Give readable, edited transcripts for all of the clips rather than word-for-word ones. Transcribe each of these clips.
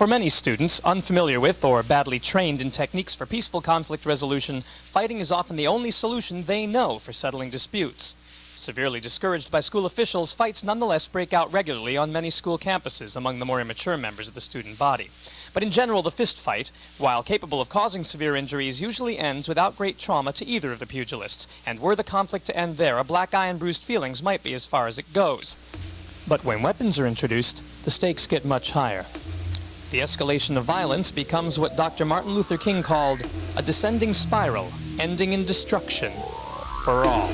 For many students, unfamiliar with or badly trained in techniques for peaceful conflict resolution, fighting is often the only solution they know for settling disputes. Severely discouraged by school officials, fights nonetheless break out regularly on many school campuses among the more immature members of the student body. But in general, the fist fight, while capable of causing severe injuries, usually ends without great trauma to either of the pugilists. And were the conflict to end there, a black eye and bruised feelings might be as far as it goes. But when weapons are introduced, the stakes get much higher. The escalation of violence becomes what Dr. Martin Luther King called a descending spiral, ending in destruction for all.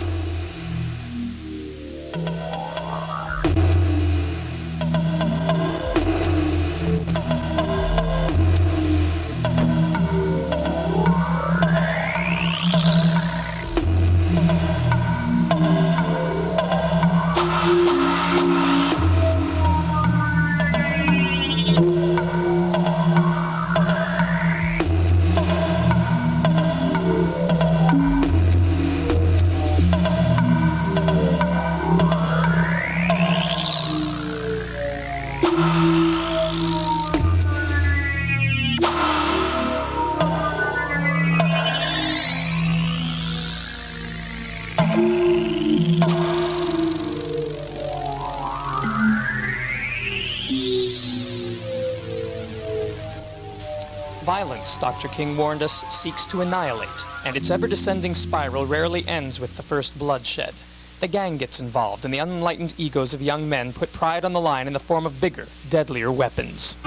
Violence, Dr. King warned us, seeks to annihilate, and its ever-descending spiral rarely ends with the first bloodshed. The gang gets involved, and the unenlightened egos of young men put pride on the line in the form of bigger, deadlier weapons.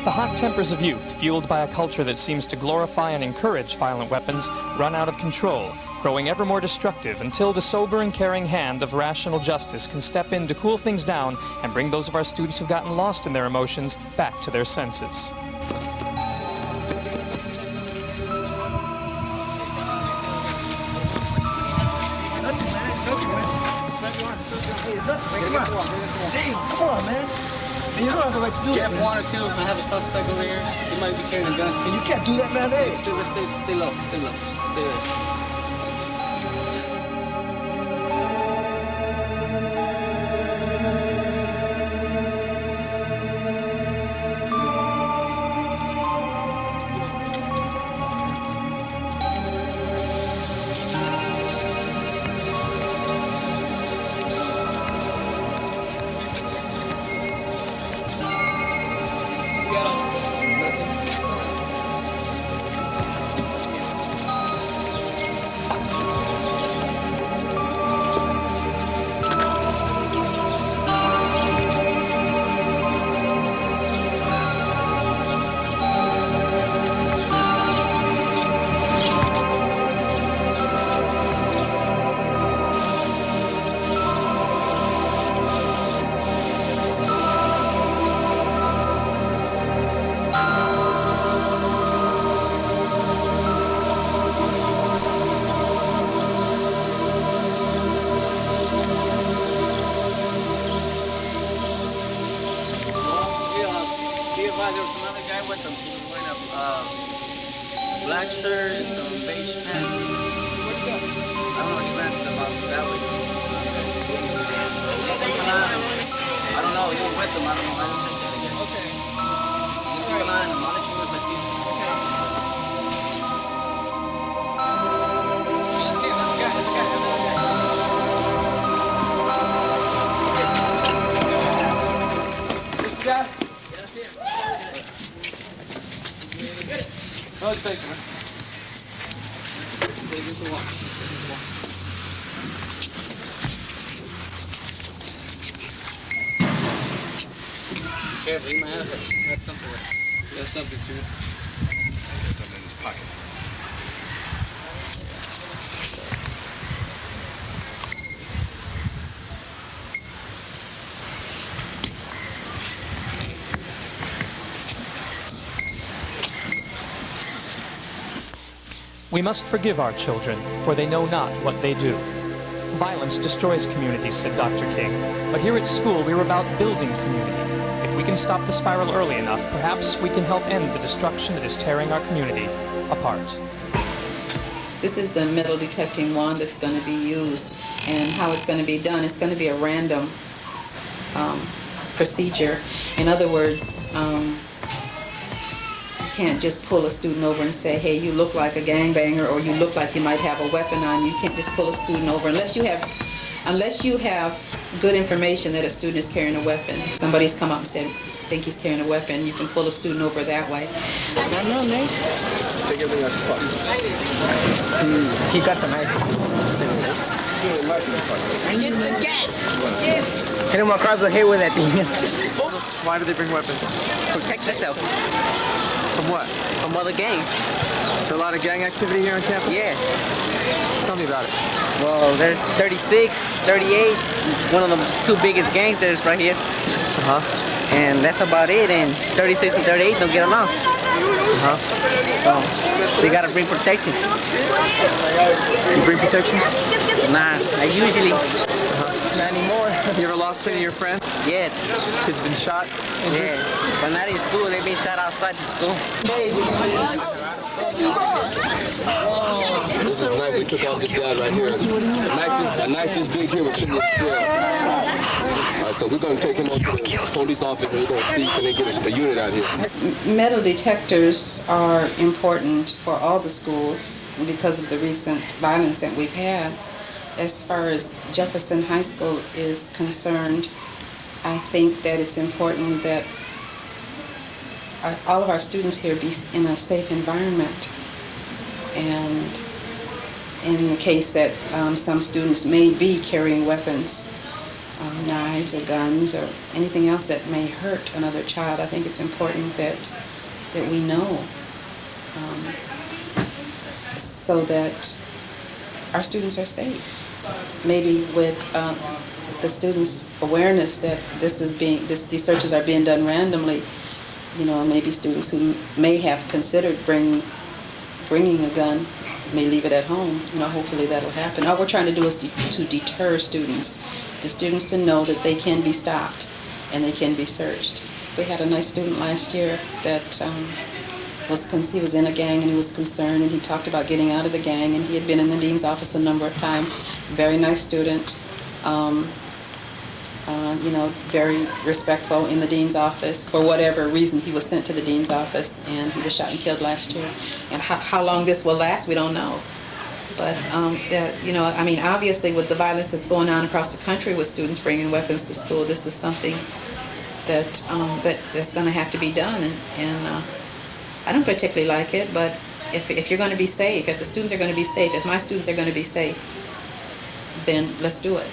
The hot tempers of youth, fueled by a culture that seems to glorify and encourage violent weapons, run out of control, growing ever more destructive until the sober and caring hand of rational justice can step in to cool things down and bring those of our students who've gotten lost in their emotions back to their senses. Come on, man. And you don't have the right to do that. Jeff wanted to. I have a suspect over here. He might be carrying a gun. And you can't do that, man. Hey. Stay low. Stay low. Stay there. There was another guy with him. He was wearing a black shirt and some beige pants. Where'd he go? I don't know. He ran about that way. I don't know. He was with them. I don't know. I didn't check that again. Okay. Just keep an eye on him. I'll let you know if I see him. Let's see another guy. Let's get another guy. This guy? No, it's fake, man. Wait, this is one. Careful, he might have something. He has something too. He has something in his pocket. We must forgive our children, for they know not what they do. Violence destroys communities, said Dr. King, but here at school we were about building community. If we can stop the spiral early enough, perhaps we can help end the destruction that is tearing our community apart. This is the metal detecting wand that's going to be used, and how it's going to be done. It's going to be a random procedure. In other words, you can't just pull a student over and say, hey, you look like a gangbanger, or you look like you might have a weapon on you. You can't just pull a student over unless you have good information that a student is carrying a weapon. Somebody's come up and said, think he's carrying a weapon, you can pull a student over that way. No, Nate. Take everything out your pocket. He got a knife. Get the gas. Hit him across the head with that thing. Why do they bring weapons? Protect yourself From what? from other gangs. Is there a lot of gang activity here on campus? Yeah. Tell me about it. Well, there's 36, 38, one of the two biggest gangs that's right here. Uh-huh. And that's about it. And 36 and 38 don't get along. Uh-huh. So we gotta bring protection. You bring protection? Nah, I usually. Not anymore. You ever lost any of your friends? Yeah. Kids been shot? Yeah. But not in school. They've been shot outside the school. This is the knife we took off this guy right here. A knife this big here was sitting still. So we're going to take him up to the police office and we're going to see can they get a unit out here. Metal detectors are important for all the schools because of the recent violence that we've had. As far as Jefferson High School is concerned, I think that it's important that all of our students here be in a safe environment. And in the case that some students may be carrying weapons, knives or guns or anything else that may hurt another child, I think it's important that we know, so that our students are safe. Maybe with the students' awareness that these searches are being done randomly, maybe students who may have considered bringing a gun may leave it at home. Hopefully that'll happen. All we're trying to do is to deter students, to know that they can be stopped and they can be searched. We had a nice student last year that he was in a gang and he was concerned, and he talked about getting out of the gang, and he had been in the dean's office a number of times. Very nice student, very respectful in the dean's office. For whatever reason, he was sent to the dean's office, and he was shot and killed last year. And how long this will last, we don't know. But, obviously with the violence that's going on across the country with students bringing weapons to school, this is something that's going to have to be done. And I don't particularly like it, but if you're going to be safe, if the students are going to be safe, if my students are going to be safe, then let's do it.